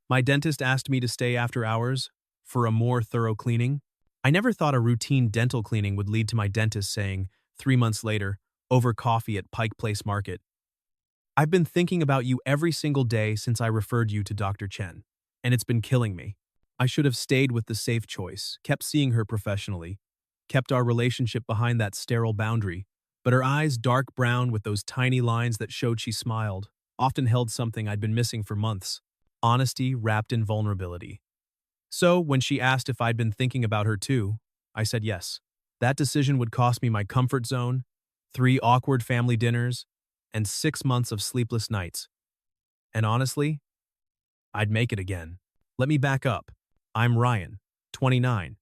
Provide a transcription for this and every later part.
My dentist asked me to stay after hours for a more thorough cleaning. I never thought a routine dental cleaning would lead to my dentist saying, 3 months later, over coffee at Pike Place Market, "I've been thinking about you every single day since I referred you to Dr. Chen, and it's been killing me." I should have stayed with the safe choice, kept seeing her professionally, kept our relationship behind that sterile boundary, but her eyes, dark brown with those tiny lines that showed she smiled, often held something I'd been missing for months: honesty wrapped in vulnerability. So, when she asked if I'd been thinking about her too, I said yes. That decision would cost me my comfort zone, 3 awkward family dinners, and 6 months of sleepless nights. And honestly, I'd make it again. Let me back up. I'm Ryan, 29,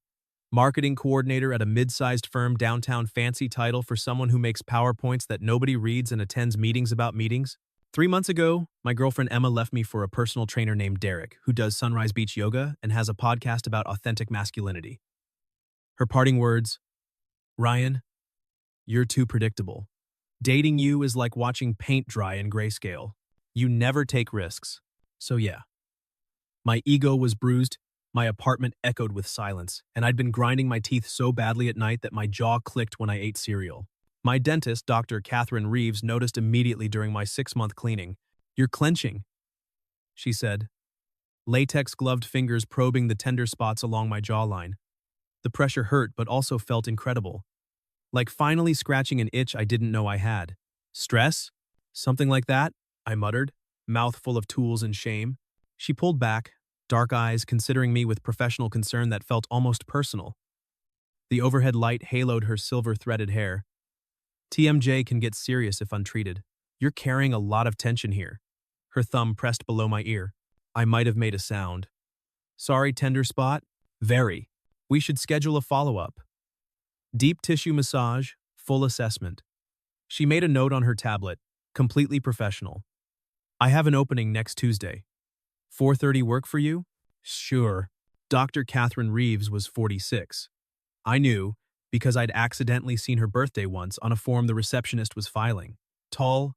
marketing coordinator at a mid-sized firm downtown. Fancy title for someone who makes PowerPoints that nobody reads and attends meetings about meetings. 3 months ago, my girlfriend Emma left me for a personal trainer named Derek, who does Sunrise Beach yoga and has a podcast about authentic masculinity. Her parting words: "Ryan, you're too predictable. Dating you is like watching paint dry in grayscale. You never take risks." So yeah, my ego was bruised, my apartment echoed with silence, and I'd been grinding my teeth so badly at night that my jaw clicked when I ate cereal. My dentist, Dr. Catherine Reeves, noticed immediately during my 6-month cleaning. "You're clenching," she said, latex-gloved fingers probing the tender spots along my jawline. The pressure hurt but also felt incredible, like finally scratching an itch I didn't know I had. "Stress? Something like that?" I muttered, mouth full of tools and shame. She pulled back, dark eyes considering me with professional concern that felt almost personal. The overhead light haloed her silver-threaded hair. "TMJ can get serious if untreated. You're carrying a lot of tension here." Her thumb pressed below my ear. I might have made a sound. "Sorry, tender spot?" "Very. We should schedule a follow-up." "Deep tissue massage, full assessment." She made a note on her tablet, completely professional. "I have an opening next Tuesday. 4:30 work for you?" "Sure." Dr. Catherine Reeves was 46. I knew, because I'd accidentally seen her birthday once on a form the receptionist was filing. Tall,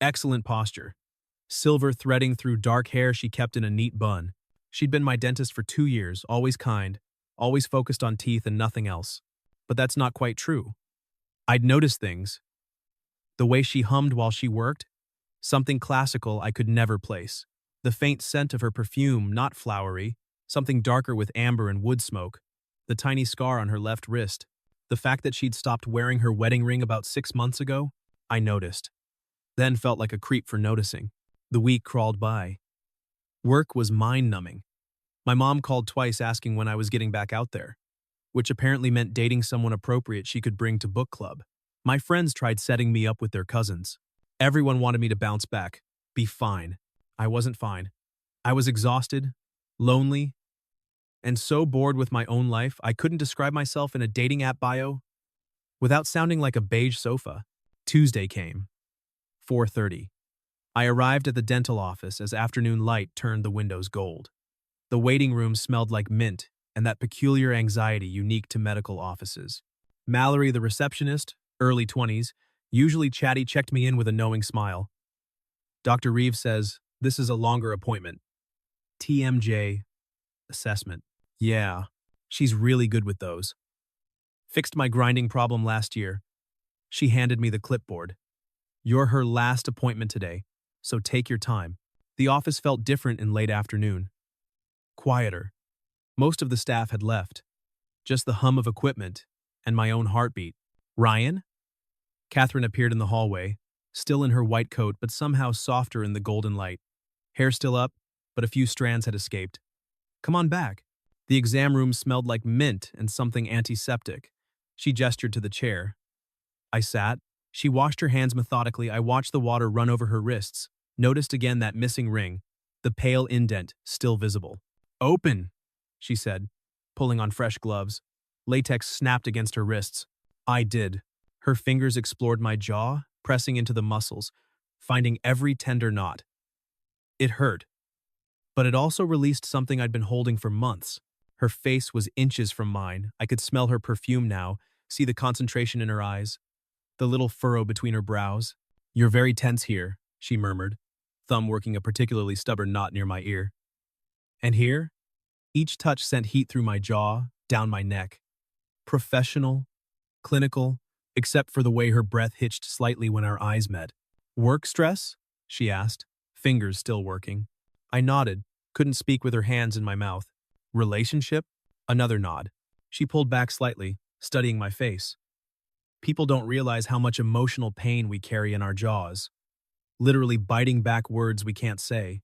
excellent posture. Silver threading through dark hair she kept in a neat bun. She'd been my dentist for 2 years, always kind, always focused on teeth and nothing else. But that's not quite true. I'd noticed things. The way she hummed while she worked, something classical I could never place. The faint scent of her perfume, not flowery, something darker with amber and wood smoke. The tiny scar on her left wrist. The fact that she'd stopped wearing her wedding ring about 6 months ago, I noticed. Then felt like a creep for noticing. The week crawled by. Work was mind-numbing. My mom called twice asking when I was getting back out there, which apparently meant dating someone appropriate she could bring to book club. My friends tried setting me up with their cousins. Everyone wanted me to bounce back, be fine. I wasn't fine. I was exhausted, lonely, and so bored with my own life I couldn't describe myself in a dating app bio without sounding like a beige sofa. Tuesday came. 4:30. I arrived at the dental office as afternoon light turned the windows gold. The waiting room smelled like mint and that peculiar anxiety unique to medical offices. Mallory, the receptionist, early 20s, usually chatty, checked me in with a knowing smile. "Dr. Reeves says this is a longer appointment. TMJ assessment." "Yeah, she's really good with those. Fixed my grinding problem last year." She handed me the clipboard. "You're her last appointment today, so take your time." The office felt different in late afternoon. Quieter. Most of the staff had left. Just the hum of equipment and my own heartbeat. "Ryan?" Catherine appeared in the hallway, still in her white coat but somehow softer in the golden light. Hair still up, but a few strands had escaped. "Come on back." The exam room smelled like mint and something antiseptic. She gestured to the chair. I sat. She washed her hands methodically. I watched the water run over her wrists, noticed again that missing ring, the pale indent still visible. "Open," she said, pulling on fresh gloves. Latex snapped against her wrists. I did. Her fingers explored my jaw, pressing into the muscles, finding every tender knot. It hurt, but it also released something I'd been holding for months. Her face was inches from mine. I could smell her perfume now, see the concentration in her eyes, the little furrow between her brows. "You're very tense here," she murmured, thumb working a particularly stubborn knot near my ear. And here, each touch sent heat through my jaw, down my neck. Professional, clinical, except for the way her breath hitched slightly when our eyes met. Work stress? She asked, fingers still working. I nodded, couldn't speak with her hands in my mouth. Relationship? Another nod. She pulled back slightly, studying my face. People don't realize how much emotional pain we carry in our jaws, literally biting back words we can't say,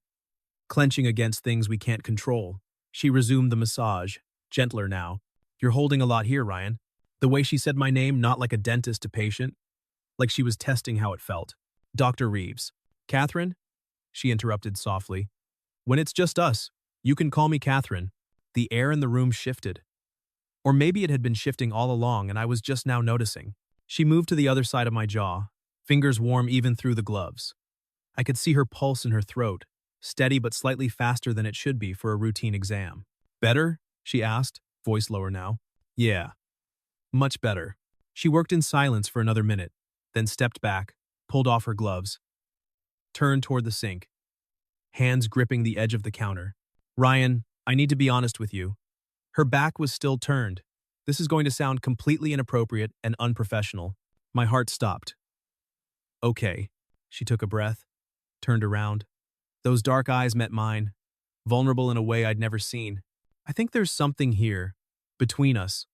clenching against things we can't control. She resumed the massage, gentler now. You're holding a lot here, Ryan. The way she said my name, not like a dentist to patient, like she was testing how it felt. Dr. Reeves. Catherine? She interrupted softly. When it's just us, you can call me Catherine. The air in the room shifted. Or maybe it had been shifting all along and I was just now noticing. She moved to the other side of my jaw, fingers warm even through the gloves. I could see her pulse in her throat, steady but slightly faster than it should be for a routine exam. Better? She asked, voice lower now. Yeah. Much better. She worked in silence for another minute, then stepped back, pulled off her gloves, turned toward the sink, hands gripping the edge of the counter. Ryan, I need to be honest with you. Her back was still turned. This is going to sound completely inappropriate and unprofessional. My heart stopped. Okay. She took a breath, turned around. Those dark eyes met mine, vulnerable in a way I'd never seen. I think there's something here, between us.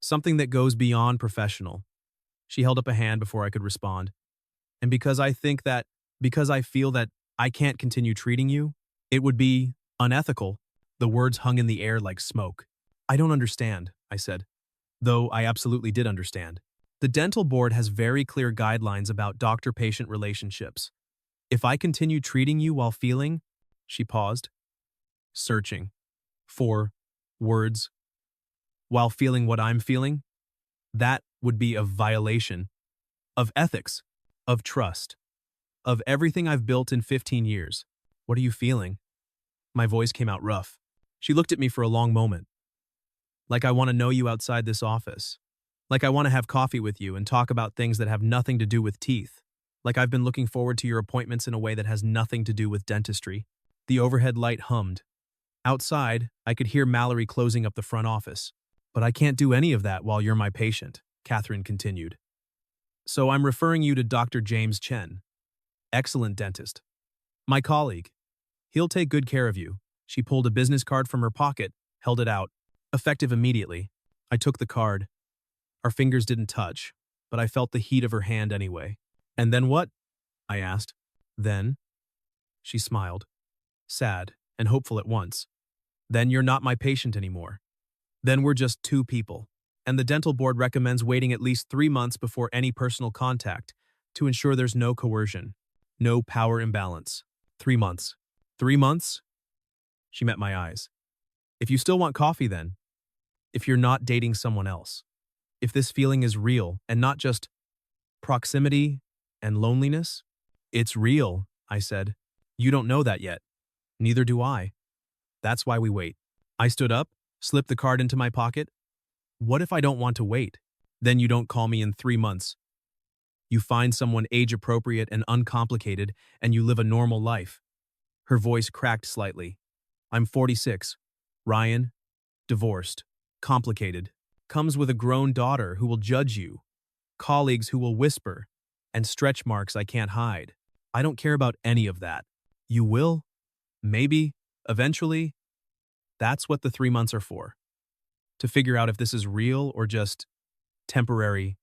Something that goes beyond professional. She held up a hand before I could respond. And because I feel that I can't continue treating you, it would be unethical. The words hung in the air like smoke. I don't understand, I said. Though I absolutely did understand. The dental board has very clear guidelines about doctor-patient relationships. If I continue treating you while feeling, she paused, searching for words, while feeling what I'm feeling, that would be a violation of ethics, of trust, of everything I've built in 15 years. What are you feeling? My voice came out rough. She looked at me for a long moment. Like I want to know you outside this office. Like I want to have coffee with you and talk about things that have nothing to do with teeth. Like I've been looking forward to your appointments in a way that has nothing to do with dentistry. The overhead light hummed. Outside, I could hear Mallory closing up the front office. But I can't do any of that while you're my patient, Catherine continued. So I'm referring you to Dr. James Chen. Excellent dentist. My colleague. He'll take good care of you. She pulled a business card from her pocket, held it out. Effective immediately. I took the card. Our fingers didn't touch, but I felt the heat of her hand anyway. And then what? I asked. Then? She smiled. Sad and hopeful at once. Then you're not my patient anymore. Then we're just two people. And the dental board recommends waiting at least 3 months before any personal contact to ensure there's no coercion, no power imbalance. 3 months. 3 months? She met my eyes. If you still want coffee then. If you're not dating someone else. If this feeling is real and not just proximity and loneliness. It's real, I said. You don't know that yet. Neither do I. That's why we wait. I stood up, slipped the card into my pocket. What if I don't want to wait? Then you don't call me in 3 months. You find someone age-appropriate and uncomplicated, and you live a normal life. Her voice cracked slightly. I'm 46. Ryan, divorced, complicated, comes with a grown daughter who will judge you, colleagues who will whisper, and stretch marks I can't hide. I don't care about any of that. You will? Maybe, eventually. That's what the 3 months are for. To figure out if this is real or just temporary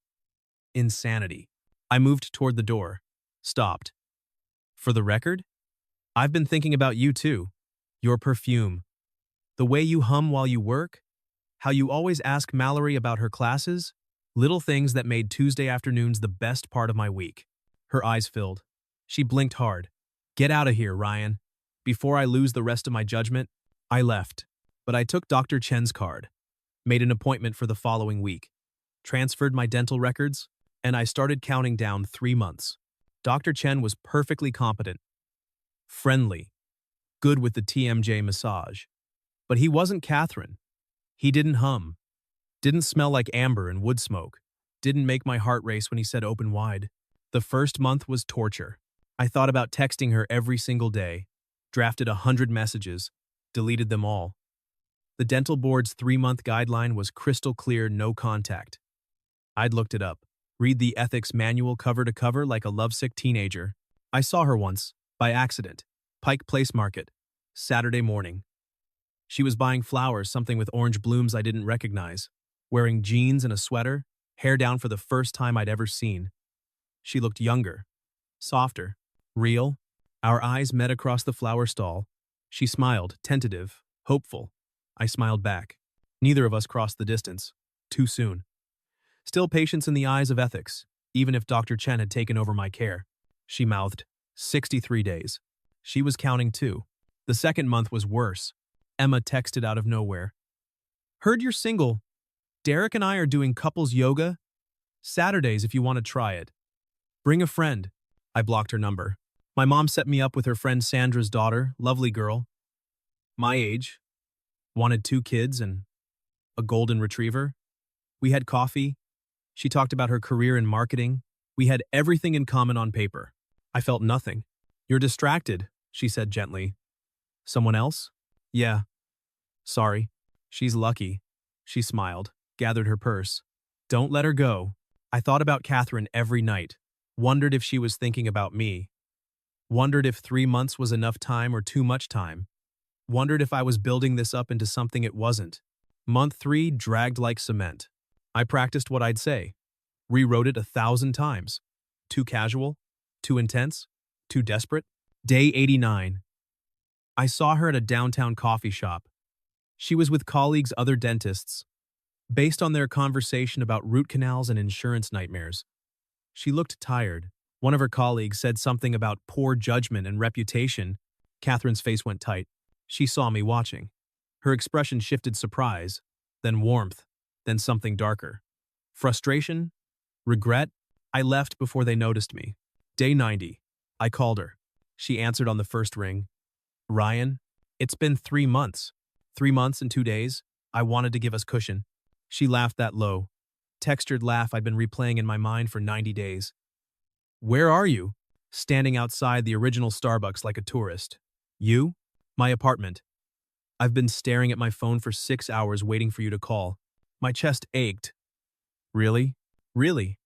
insanity. I moved toward the door, stopped. For the record, I've been thinking about you too. Your perfume. The way you hum while you work. How you always ask Mallory about her classes. Little things that made Tuesday afternoons the best part of my week. Her eyes filled. She blinked hard. Get out of here, Ryan. Before I lose the rest of my judgment, I left. But I took Dr. Chen's card, made an appointment for the following week, transferred my dental records, and I started counting down 3 months. Dr. Chen was perfectly competent, friendly, good with the TMJ massage. But he wasn't Catherine. He didn't hum, didn't smell like amber and wood smoke, didn't make my heart race when he said open wide. The first month was torture. I thought about texting her every single day, drafted 100 messages, Deleted them all. The dental board's 3-month guideline was crystal clear, no contact. I'd looked it up. Read the ethics manual cover to cover like a lovesick teenager. I saw her once, by accident. Pike Place Market. Saturday morning. She was buying flowers, something with orange blooms I didn't recognize. Wearing jeans and a sweater, hair down for the first time I'd ever seen. She looked younger. Softer. Real. Our eyes met across the flower stall. She smiled, tentative, hopeful. I smiled back. Neither of us crossed the distance. Too soon. Still patience in the eyes of ethics, even if Dr. Chen had taken over my care. She mouthed, 63 days. She was counting too. The second month was worse. Emma texted out of nowhere. Heard you're single. Derek and I are doing couples yoga. Saturdays if you want to try it. Bring a friend. I blocked her number. My mom set me up with her friend Sandra's daughter, lovely girl. My age. Wanted 2 kids and a golden retriever. We had coffee. She talked about her career in marketing. We had everything in common on paper. I felt nothing. You're distracted, she said gently. Someone else? Yeah. Sorry. She's lucky. She smiled, gathered her purse. Don't let her go. I thought about Catherine every night. Wondered if she was thinking about me. Wondered if 3 months was enough time or too much time. Wondered if I was building this up into something it wasn't. Month 3 dragged like cement. I practiced what I'd say. Rewrote it 1,000 times. Too casual? Too intense? Too desperate? Day 89. I saw her at a downtown coffee shop. She was with colleagues, other dentists. Based on their conversation about root canals and insurance nightmares. She looked tired. One of her colleagues said something about poor judgment and reputation. Catherine's face went tight. She saw me watching. Her expression shifted surprise, then warmth, then something darker. Frustration? Regret? I left before they noticed me. Day 90. I called her. She answered on the first ring. Ryan, it's been 3 months. 3 months and 2 days. I wanted to give us cushion. She laughed that low, textured laugh I'd been replaying in my mind for 90 days. Where are you? Standing outside the original Starbucks like a tourist. You? My apartment. I've been staring at my phone for 6 hours waiting for you to call. My chest ached. Really? Really?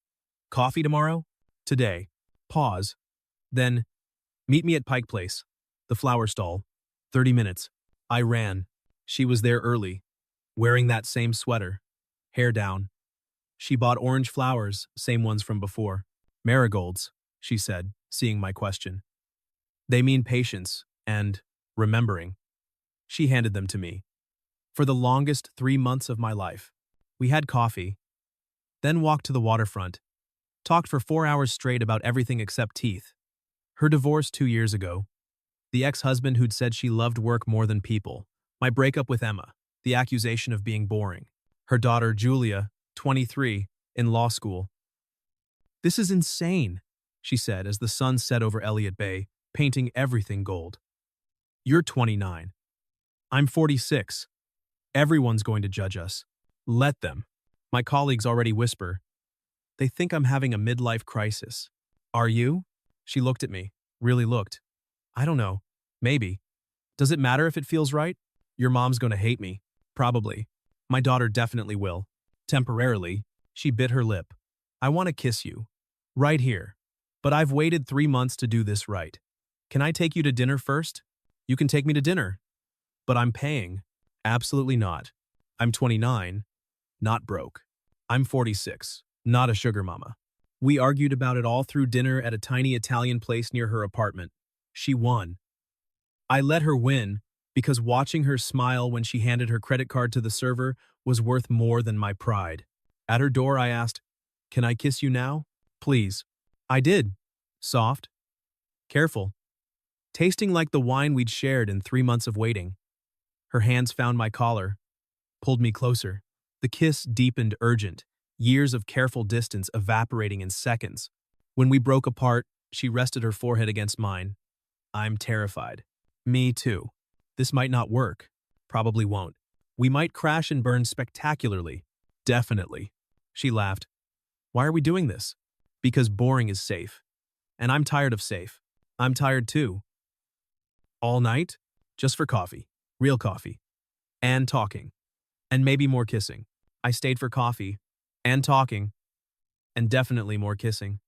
Coffee tomorrow? Today. Pause. Then, meet me at Pike Place. The flower stall. 30 minutes. I ran. She was there early. Wearing that same sweater. Hair down. She bought orange flowers, same ones from before. Marigolds, she said, seeing my question. They mean patience and remembering. She handed them to me. For the longest 3 months of my life. We had coffee, then walked to the waterfront. Talked for 4 hours straight about everything except teeth. Her divorce 2 years ago. The ex-husband who'd said she loved work more than people. My breakup with Emma. The accusation of being boring. Her daughter, Julia, 23, in law school. This is insane, she said as the sun set over Elliott Bay, painting everything gold. You're 29. I'm 46. Everyone's going to judge us. Let them. My colleagues already whisper. They think I'm having a midlife crisis. Are you? She looked at me. Really looked. I don't know. Maybe. Does it matter if it feels right? Your mom's going to hate me. Probably. My daughter definitely will. Temporarily. She bit her lip. I want to kiss you. Right here. But I've waited 3 months to do this right. Can I take you to dinner first? You can take me to dinner. But I'm paying. Absolutely not. I'm 29. Not broke. I'm 46. Not a sugar mama. We argued about it all through dinner at a tiny Italian place near her apartment. She won. I let her win because watching her smile when she handed her credit card to the server was worth more than my pride. At her door, I asked, "Can I kiss you now? Please." I did. Soft. Careful. Tasting like the wine we'd shared in 3 months of waiting. Her hands found my collar, pulled me closer. The kiss deepened urgent, years of careful distance evaporating in seconds. When we broke apart, she rested her forehead against mine. I'm terrified. Me too. This might not work. Probably won't. We might crash and burn spectacularly. Definitely. She laughed. Why are we doing this? Because boring is safe. And I'm tired of safe. I'm tired too. All night? Just for coffee. Real coffee. And talking. And maybe more kissing. I stayed for coffee. And talking. And definitely more kissing.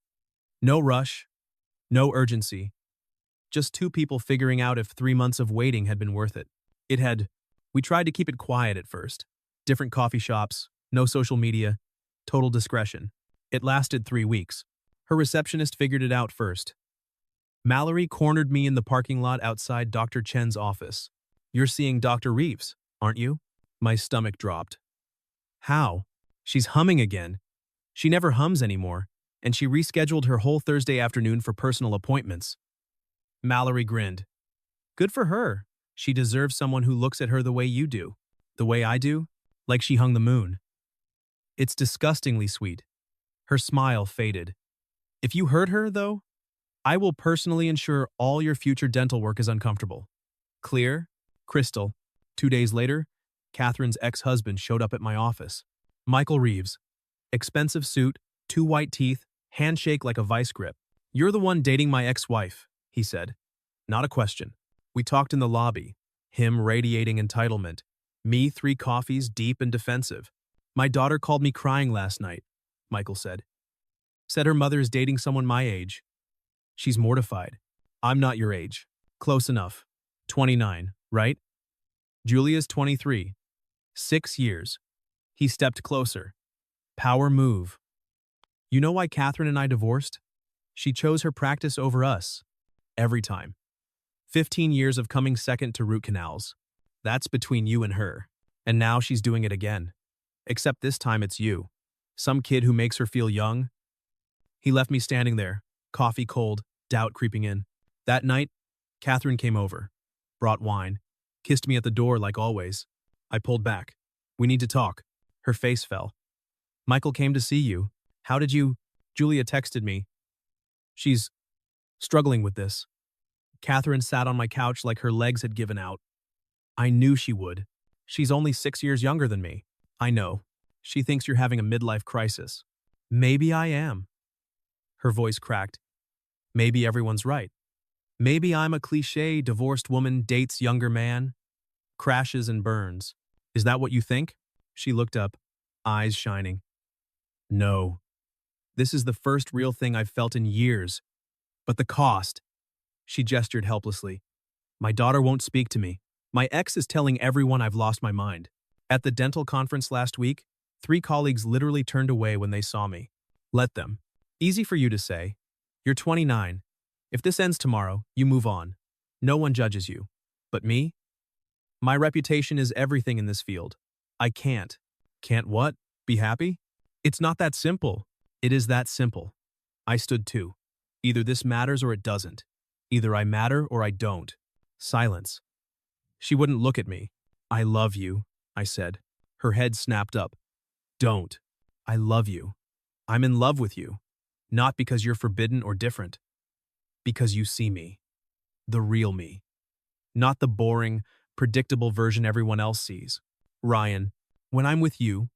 No rush. No urgency. Just two people figuring out if 3 months of waiting had been worth it. It had. We tried to keep it quiet at first. Different coffee shops. No social media. Total discretion. It lasted 3 weeks. Her receptionist figured it out first. Mallory cornered me in the parking lot outside Dr. Chen's office. You're seeing Dr. Reeves, aren't you? My stomach dropped. How? She's humming again. She never hums anymore, and she rescheduled her whole Thursday afternoon for personal appointments. Mallory grinned. Good for her. She deserves someone who looks at her the way you do. The way I do? Like she hung the moon. It's disgustingly sweet. Her smile faded. If you hurt her, though, I will personally ensure all your future dental work is uncomfortable. Clear? Crystal. 2 days later, Catherine's ex-husband showed up at my office. Michael Reeves. Expensive suit, 2 white teeth, handshake like a vice grip. You're the one dating my ex-wife, he said. Not a question. We talked in the lobby. Him radiating entitlement. Me 3 coffees deep and defensive. My daughter called me crying last night, Michael said. Said her mother is dating someone my age. She's mortified. I'm not your age. Close enough. 29, right? Julia's 23. 6 years. He stepped closer. Power move. You know why Catherine and I divorced? She chose her practice over us. Every time. 15 years of coming second to root canals. That's between you and her. And now she's doing it again. Except this time it's you. Some kid who makes her feel young. He left me standing there, coffee cold, doubt creeping in. That night, Catherine came over, brought wine, kissed me at the door like always. I pulled back. We need to talk. Her face fell. Michael came to see you. How did you? Julia texted me. She's struggling with this. Catherine sat on my couch like her legs had given out. I knew she would. She's only 6 years younger than me. I know. She thinks you're having a midlife crisis. Maybe I am. Her voice cracked. Maybe everyone's right. Maybe I'm a cliché divorced woman dates younger man, crashes and burns. Is that what you think? She looked up, eyes shining. No. This is the first real thing I've felt in years. But the cost. She gestured helplessly. My daughter won't speak to me. My ex is telling everyone I've lost my mind. At the dental conference last week, 3 colleagues literally turned away when they saw me. Let them. Easy for you to say. You're 29. If this ends tomorrow, you move on. No one judges you. But me? My reputation is everything in this field. I can't. Can't what? Be happy? It's not that simple. It is that simple. I stood too. Either this matters or it doesn't. Either I matter or I don't. Silence. She wouldn't look at me. I love you, I said. Her head snapped up. Don't. I love you. I'm in love with you. Not because you're forbidden or different. Because you see me. The real me. Not the boring, predictable version everyone else sees. Ryan, when I'm with you,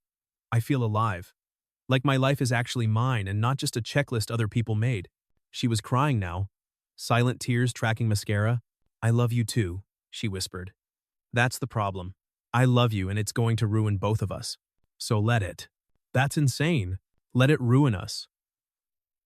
I feel alive. Like my life is actually mine and not just a checklist other people made. She was crying now. Silent tears tracking mascara. I love you too, she whispered. That's the problem. I love you and it's going to ruin both of us. So let it. That's insane. Let it ruin us.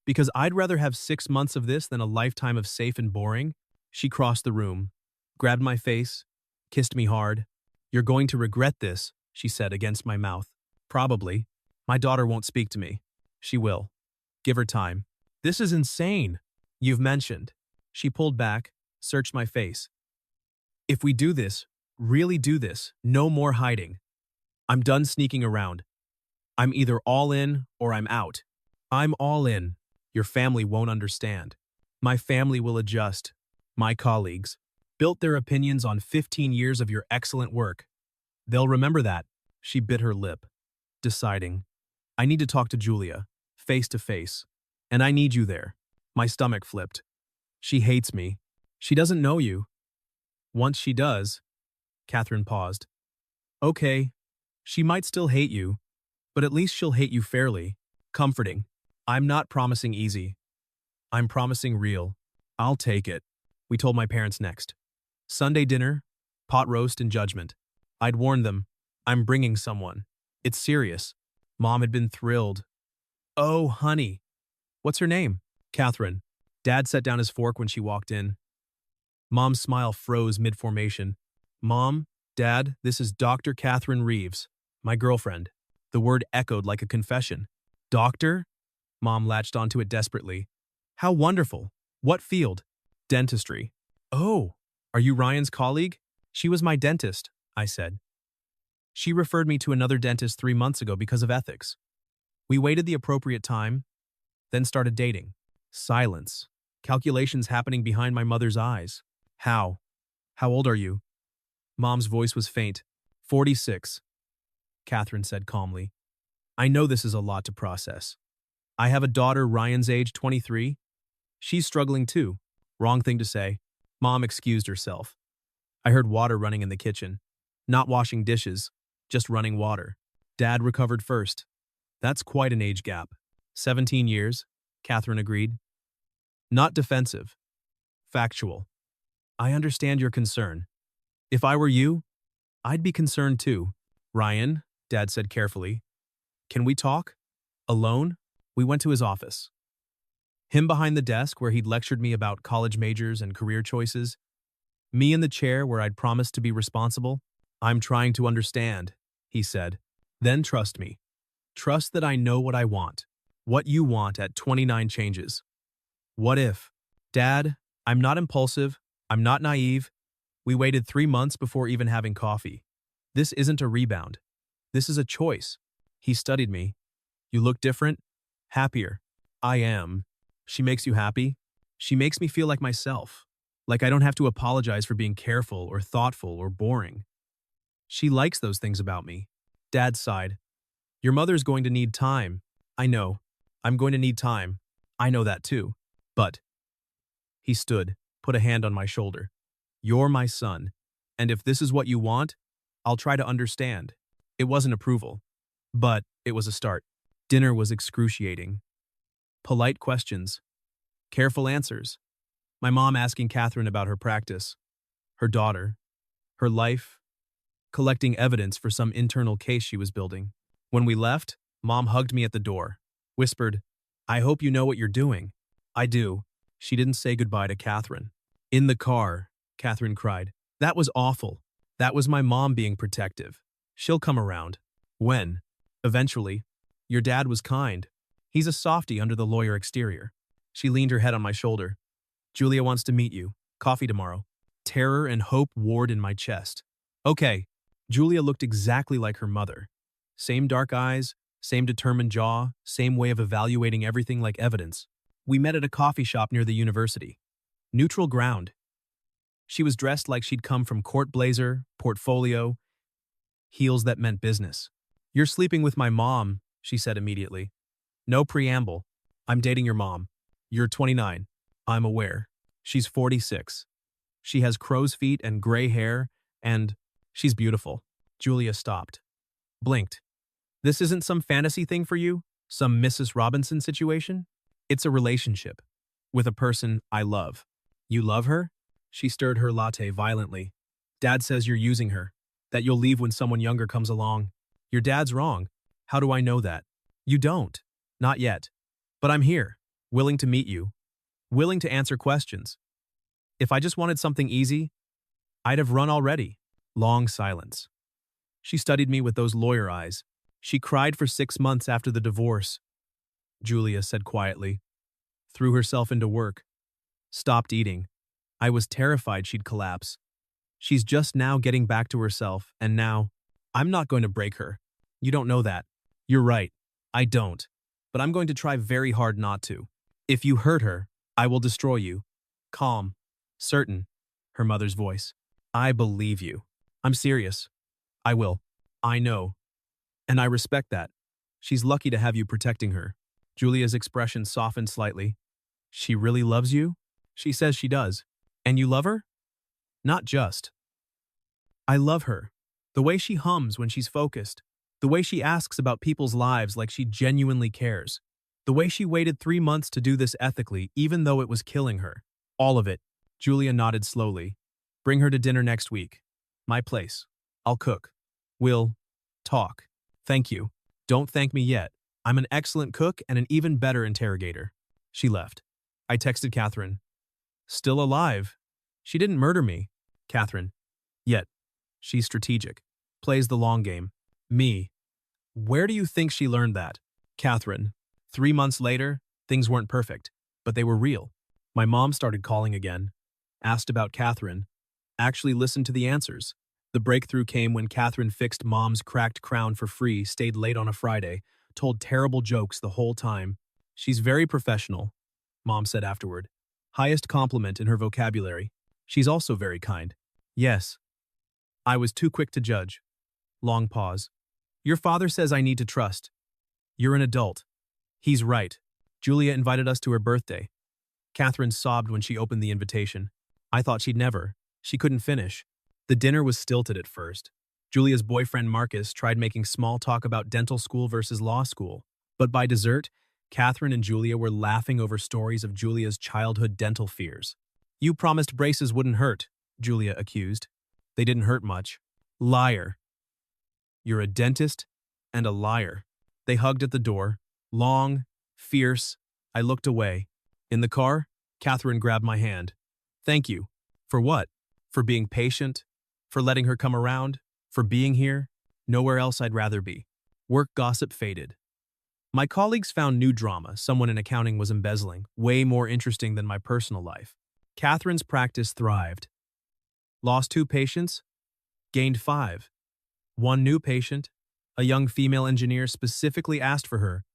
Because I'd rather have 6 months of this than a lifetime of safe and boring. She crossed the room, grabbed my face, kissed me hard. You're going to regret this, she said against my mouth. Probably. My daughter won't speak to me. She will. Give her time. This is insane. You've mentioned. She pulled back, searched my face. If we do this, really do this, no more hiding. I'm done sneaking around. I'm either all in or I'm out. I'm all in. Your family won't understand. My family will adjust. My colleagues built their opinions on 15 years of your excellent work. They'll remember that. She bit her lip, deciding. I need to talk to Julia, face to face. And I need you there. My stomach flipped. She hates me. She doesn't know you. Once she does. Catherine paused. Okay. She might still hate you, but at least she'll hate you fairly. Comforting. I'm not promising easy. I'm promising real. I'll take it. We told my parents next. Sunday dinner, Pot roast and judgment. I'd warned them. I'm bringing someone. It's serious. Mom had been thrilled. Oh, honey. What's her name? Catherine. Dad set down his fork when she walked in. Mom's smile froze mid-formation. Mom, Dad, this is Dr. Catherine Reeves, my girlfriend. The word echoed like a confession. Doctor? Mom latched onto it desperately. How wonderful. What field? Dentistry. Oh, are you Ryan's colleague? She was my dentist, I said. She referred me to another dentist 3 months ago because of ethics. We waited the appropriate time, then started dating. Silence. Calculations happening behind my mother's eyes. How? How old are you? Mom's voice was faint. 46. Catherine said calmly. I know this is a lot to process. I have a daughter Ryan's age, 23. She's struggling too. Wrong thing to say. Mom excused herself. I heard water running in the kitchen. Not washing dishes, just running water. Dad recovered first. That's quite an age gap. 17 years, Catherine agreed. Not defensive. Factual. I understand your concern. If I were you, I'd be concerned too. Ryan, Dad said carefully. Can we talk? Alone? We went to his office. Him behind the desk where he'd lectured me about college majors and career choices. Me in the chair where I'd promised to be responsible. I'm trying to understand, he said. Then trust me. Trust that I know what I want. What you want at 29 changes. What if? Dad, I'm not impulsive. I'm not naive. We waited 3 months before even having coffee. This isn't a rebound. This is a choice. He studied me. You look different. Happier. I am. She makes you happy? She makes me feel like myself. Like I don't have to apologize for being careful or thoughtful or boring. She likes those things about me. Dad sighed. Your mother's going to need time. I know. I'm going to need time. I know that too. But. He stood, put a hand on my shoulder. You're my son. And if this is what you want, I'll try to understand. It wasn't approval. But it was a start. Dinner was excruciating. Polite questions. Careful answers. My mom asking Catherine about her practice, her daughter, her life, collecting evidence for some internal case she was building. When we left, Mom hugged me at the door, whispered, I hope you know what you're doing. I do. She didn't say goodbye to Catherine. In the car, Catherine cried. That was awful. That was my mom being protective. She'll come around. When? Eventually. Your dad was kind. He's a softie under the lawyer exterior. She leaned her head on my shoulder. Julia wants to meet you. Coffee tomorrow. Terror and hope warred in my chest. Okay. Julia looked exactly like her mother. Same dark eyes, same determined jaw, same way of evaluating everything like evidence. We met at a coffee shop near the university. Neutral ground. She was dressed like she'd come from court blazer, portfolio, heels that meant business. You're sleeping with my mom, she said immediately. No preamble. I'm dating your mom. You're 29. I'm aware. She's 46. She has crow's feet and gray hair, and she's beautiful. Julia stopped. Blinked. This isn't some fantasy thing for you? Some Mrs. Robinson situation? It's a relationship. With a person I love. You love her? She stirred her latte violently. Dad says you're using her. That you'll leave when someone younger comes along. Your dad's wrong. How do I know that? You don't. Not yet. But I'm here. Willing to meet you. Willing to answer questions. If I just wanted something easy, I'd have run already. Long silence. She studied me with those lawyer eyes. She cried for 6 months after the divorce. Julia said quietly. Threw herself into work. Stopped eating. I was terrified she'd collapse. She's just now getting back to herself, and now, I'm not going to break her. You don't know that. You're right. I don't. But I'm going to try very hard not to. If you hurt her, I will destroy you. Calm. Certain. Her mother's voice. I believe you. I'm serious. I will. I know. And I respect that. She's lucky to have you protecting her. Julia's expression softened slightly. She really loves you? She says she does. And you love her? Not just. I love her. The way she hums when she's focused. The way she asks about people's lives like she genuinely cares. The way she waited 3 months to do this ethically, even though it was killing her. All of it. Julia nodded slowly. Bring her to dinner next week. My place. I'll cook. We'll talk. Thank you. Don't thank me yet. I'm an excellent cook and an even better interrogator. She left. I texted Catherine. Still alive. She didn't murder me. Catherine. Yet. She's strategic. Plays the long game. Me. Where do you think she learned that? Catherine. 3 months later, things weren't perfect, but they were real. My mom started calling again. Asked about Catherine. Actually listened to the answers. The breakthrough came when Catherine fixed Mom's cracked crown for free, stayed late on a Friday, told terrible jokes the whole time. She's very professional, Mom said afterward. Highest compliment in her vocabulary. She's also very kind. Yes. I was too quick to judge. Long pause. Your father says I need to trust. You're an adult. He's right. Julia invited us to her birthday. Catherine sobbed when she opened the invitation. I thought she'd never. She couldn't finish. The dinner was stilted at first. Julia's boyfriend Marcus tried making small talk about dental school versus law school. But by dessert, Catherine and Julia were laughing over stories of Julia's childhood dental fears. You promised braces wouldn't hurt, Julia accused. They didn't hurt much. Liar. You're a dentist and a liar. They hugged at the door. Long, fierce. I looked away. In the car, Catherine grabbed my hand. Thank you. For what? For being patient? For letting her come around? For being here? Nowhere else I'd rather be. Work gossip faded. My colleagues found new drama. Someone in accounting was embezzling, way more interesting than my personal life. Catherine's practice thrived. Lost 2 patients? Gained 5. 1 new patient, a young female engineer, specifically asked for her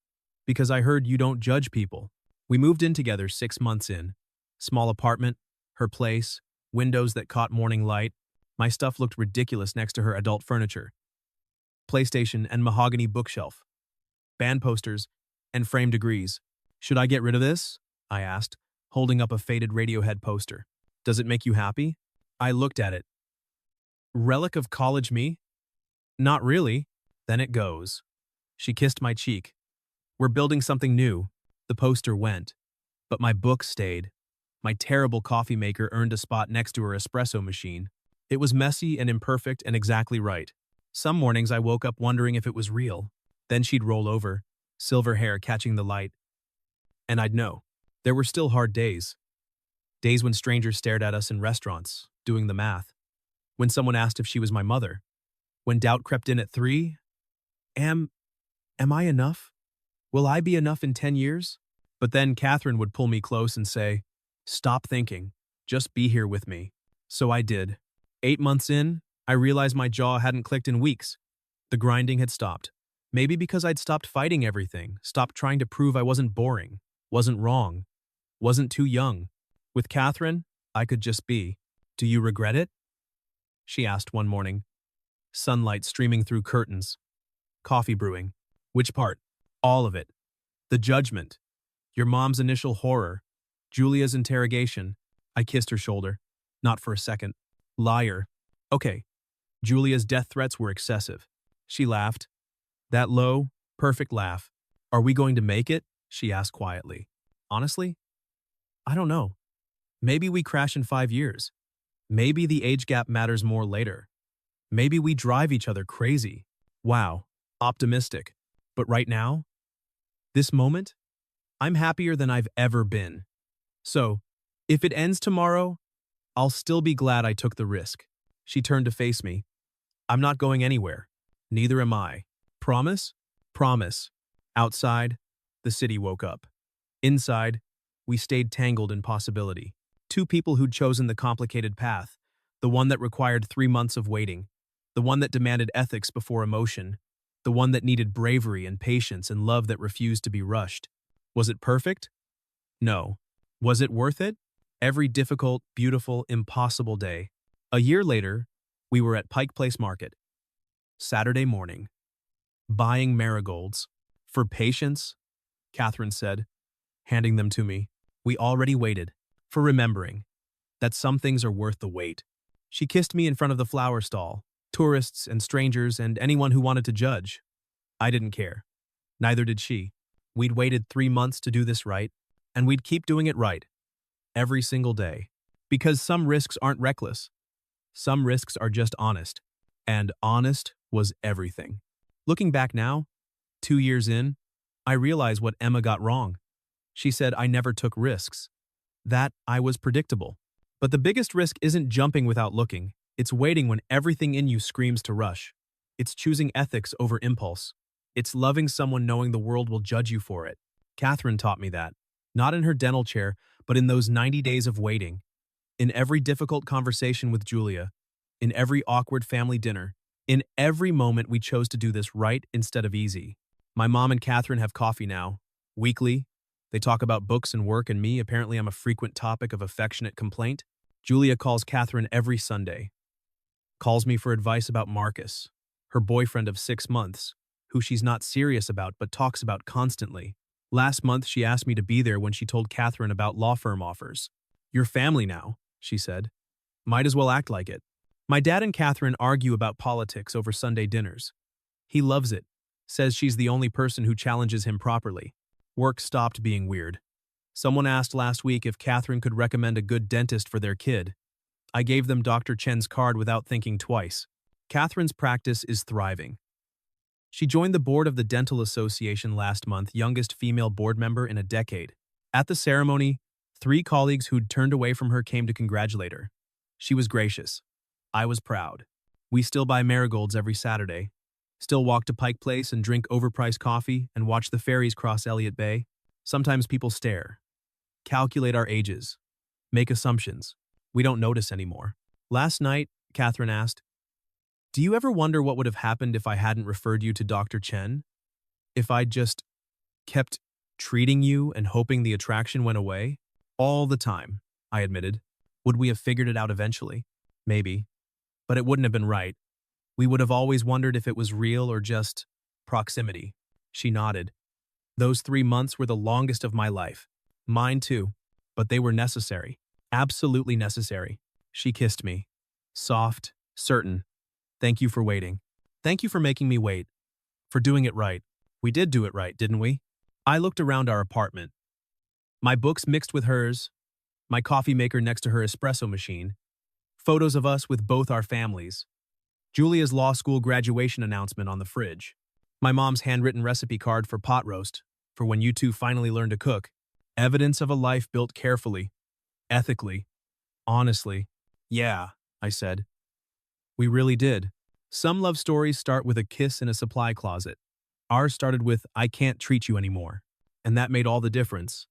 because I heard you don't judge people. We moved in together 6 months in. Small apartment, her place, windows that caught morning light. My stuff looked ridiculous next to her adult furniture. PlayStation and mahogany bookshelf. Band posters and framed degrees. Should I get rid of this? I asked, holding up a faded Radiohead poster. Does it make you happy? I looked at it. Relic of college me? Not really. Then it goes. She kissed my cheek. We're building something new. The poster went. But my book stayed. My terrible coffee maker earned a spot next to her espresso machine. It was messy and imperfect and exactly right. Some mornings I woke up wondering if it was real. Then she'd roll over, silver hair catching the light. And I'd know. There were still hard days. Days when strangers stared at us in restaurants, doing the math. When someone asked if she was my mother. When doubt crept in at 3. Am I enough? Will I be enough in 10 years? But then Catherine would pull me close and say, stop thinking. Just be here with me. So I did. 8 months in, I realized my jaw hadn't clicked in weeks. The grinding had stopped. Maybe because I'd stopped fighting everything, stopped trying to prove I wasn't boring, wasn't wrong, wasn't too young. With Catherine, I could just be. Do you regret it? She asked one morning. Sunlight streaming through curtains. Coffee brewing. Which part? All of it. The judgment. Your mom's initial horror. Julia's interrogation. I kissed her shoulder. Not for a second. Liar. Okay. Julia's death threats were excessive. She laughed. That low, perfect laugh. Are we going to make it? She asked quietly. Honestly? I don't know. Maybe we crash in 5 years. Maybe the age gap matters more later. Maybe we drive each other crazy. Wow. Optimistic. But right now? This moment? I'm happier than I've ever been. So, if it ends tomorrow, I'll still be glad I took the risk. She turned to face me. I'm not going anywhere. Neither am I. Promise? Promise. Outside, the city woke up. Inside, we stayed tangled in possibility. 2 people who'd chosen the complicated path, the one that required 3 months of waiting, the one that demanded ethics before emotion, the one that needed bravery and patience and love that refused to be rushed. Was it perfect? No. Was it worth it? Every difficult, beautiful, impossible day. A year later, we were at Pike Place Market. Saturday morning. Buying marigolds. For patience, Catherine said, handing them to me. We already waited. For remembering that some things are worth the wait. She kissed me in front of the flower stall, tourists and strangers and anyone who wanted to judge. I didn't care. Neither did she. We'd waited 3 months to do this right, and we'd keep doing it right. Every single day. Because some risks aren't reckless. Some risks are just honest. And honest was everything. Looking back now, 2 years in, I realize what Emma got wrong. She said I never took risks. That I was predictable. But the biggest risk isn't jumping without looking. It's waiting when everything in you screams to rush. It's choosing ethics over impulse. It's loving someone knowing the world will judge you for it. Catherine taught me that. Not in her dental chair, but in those 90 days of waiting. In every difficult conversation with Julia. In every awkward family dinner. In every moment we chose to do this right instead of easy. My mom and Catherine have coffee now. Weekly. They talk about books and work and me. Apparently I'm a frequent topic of affectionate complaint. Julia calls Catherine every Sunday. Calls me for advice about Marcus, her boyfriend of 6 months, who she's not serious about but talks about constantly. Last month she asked me to be there when she told Catherine about law firm offers. "You're family now," she said. "Might as well act like it." My dad and Catherine argue about politics over Sunday dinners. He loves it, says she's the only person who challenges him properly. Work stopped being weird. Someone asked last week if Catherine could recommend a good dentist for their kid. I gave them Dr. Chen's card without thinking twice. Catherine's practice is thriving. She joined the board of the Dental Association last month, youngest female board member in a decade. At the ceremony, 3 colleagues who'd turned away from her came to congratulate her. She was gracious. I was proud. We still buy marigolds every Saturday. Still walk to Pike Place and drink overpriced coffee and watch the ferries cross Elliott Bay. Sometimes people stare, calculate our ages, make assumptions. We don't notice anymore. Last night, Catherine asked, "Do you ever wonder what would have happened if I hadn't referred you to Dr. Chen? If I'd just kept treating you and hoping the attraction went away?" "All the time," I admitted. "Would we have figured it out eventually? Maybe. But it wouldn't have been right. We would have always wondered if it was real or just proximity." She nodded. "Those 3 months were the longest of my life. Mine too. But they were necessary. Absolutely necessary." She kissed me. Soft, certain. "Thank you for waiting. Thank you for making me wait. For doing it right. We did do it right, didn't we?" I looked around our apartment. My books mixed with hers. My coffee maker next to her espresso machine. Photos of us with both our families. Julia's law school graduation announcement on the fridge. My mom's handwritten recipe card for pot roast, for when you two finally learn to cook. Evidence of a life built carefully, ethically, honestly. "Yeah," I said. "We really did." Some love stories start with a kiss in a supply closet. Ours started with "I can't treat you anymore." And that made all the difference.